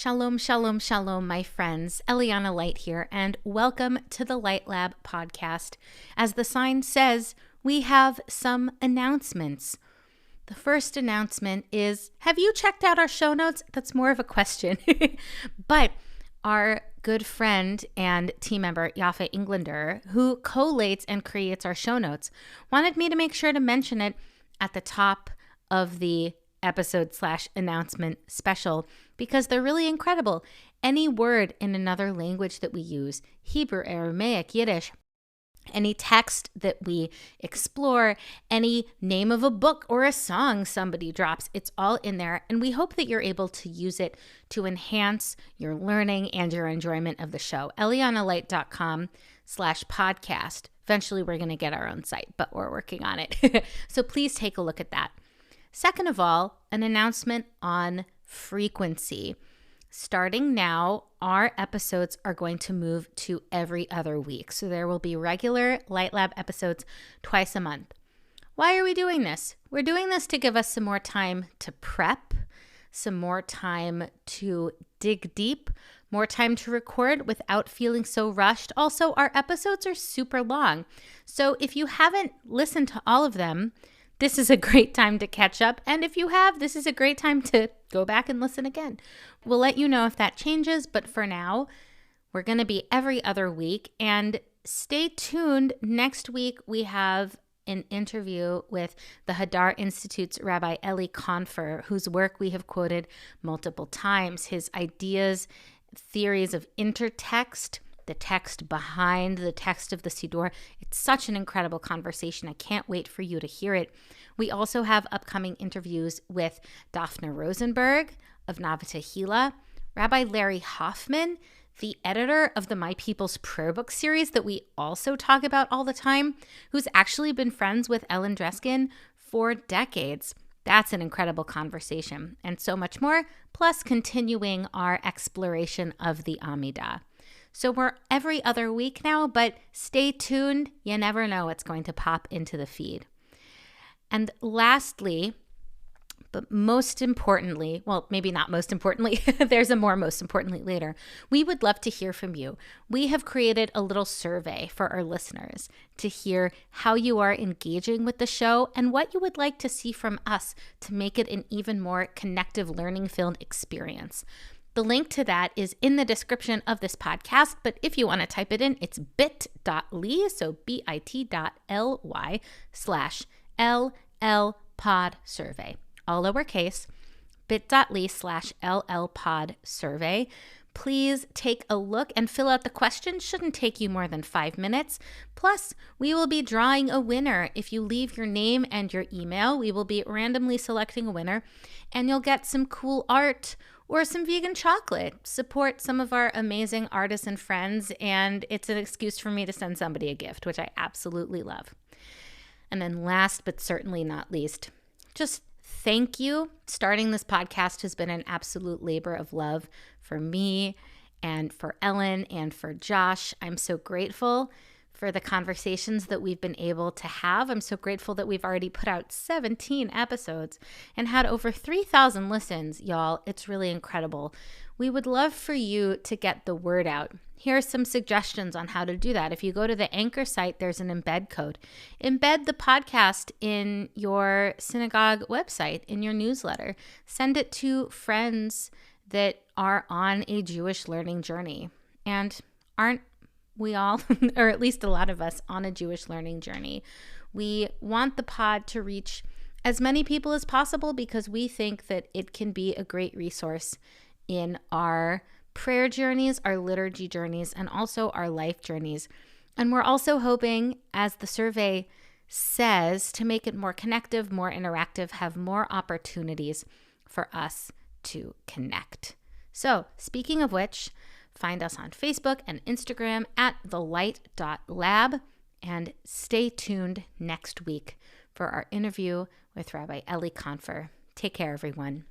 Shalom, shalom, shalom, my friends. Eliana Light here, and welcome to the Light Lab podcast. As the sign says, we have some announcements. The first announcement is, have you checked out our show notes? That's more of a question. But our good friend and team member, Yafa Englander, who collates and creates our show notes, wanted me to make sure to mention it at the top of the episode/announcement special because they're really incredible. Any word in another language that we use, Hebrew, Aramaic, Yiddish, any text that we explore, any name of a book or a song somebody drops, it's all in there. And we hope that you're able to use it to enhance your learning and your enjoyment of the show. elianalight.com/podcast. Eventually, we're going to get our own site, but we're working on it. So please take a look at that. Second of all, an announcement on frequency. Starting now, our episodes are going to move to every other week. So there will be regular Light Lab episodes twice a month. Why are we doing this? We're doing this to give us some more time to prep, some more time to dig deep, more time to record without feeling so rushed. Also, our episodes are super long. So if you haven't listened to all of them, this is a great time to catch up. And if you have, this is a great time to go back and listen again. We'll let you know if that changes. But for now, we're going to be every other week. And stay tuned. Next week, we have an interview with the Hadar Institute's Rabbi Eli Confer, whose work we have quoted multiple times. His ideas, theories of intertext, the text behind the text of the Siddur. It's such an incredible conversation. I can't wait for you to hear it. We also have upcoming interviews with Daphne Rosenberg of Navatahila, Rabbi Larry Hoffman, the editor of the My People's Prayer Book series that we also talk about all the time, who's actually been friends with Ellen Dreskin for decades. That's an incredible conversation, and so much more, plus continuing our exploration of the Amidah. So we're every other week now, but stay tuned. You never know what's going to pop into the feed. And lastly, but most importantly, well, maybe not most importantly, there's a more most importantly later, we would love to hear from you. We have created a little survey for our listeners to hear how you are engaging with the show and what you would like to see from us to make it an even more connective, learning-filled experience. The link to that is in the description of this podcast, but if you want to type it in, it's bit.ly, so bit.ly/LLPodsurvey, all lowercase, bit.ly/LLPodsurvey. Please take a look and fill out the questions. Shouldn't take you more than 5 minutes. Plus, we will be drawing a winner. If you leave your name and your email, we will be randomly selecting a winner, and you'll get some cool art or some vegan chocolate. Support some of our amazing artists and friends, and it's an excuse for me to send somebody a gift, which I absolutely love. And then last but certainly not least, just thank you. Starting this podcast has been an absolute labor of love for me and for Ellen and for Josh. I'm so grateful for the conversations that we've been able to have. I'm so grateful that we've already put out 17 episodes and had over 3,000 listens, y'all. It's really incredible. We would love for you to get the word out. Here are some suggestions on how to do that. If you go to the Anchor site, there's an embed code. Embed the podcast in your synagogue website, in your newsletter. Send it to friends that are on a Jewish learning journey. And aren't we all, or at least a lot of us, on a Jewish learning journey? We want the pod to reach as many people as possible because we think that it can be a great resource in our prayer journeys, our liturgy journeys, and also our life journeys. And we're also hoping, as the survey says, to make it more connective, more interactive, have more opportunities for us to connect. So, speaking of which, find us on Facebook and Instagram at thelight.lab, and stay tuned next week for our interview with Rabbi Eli Confer. Take care, everyone.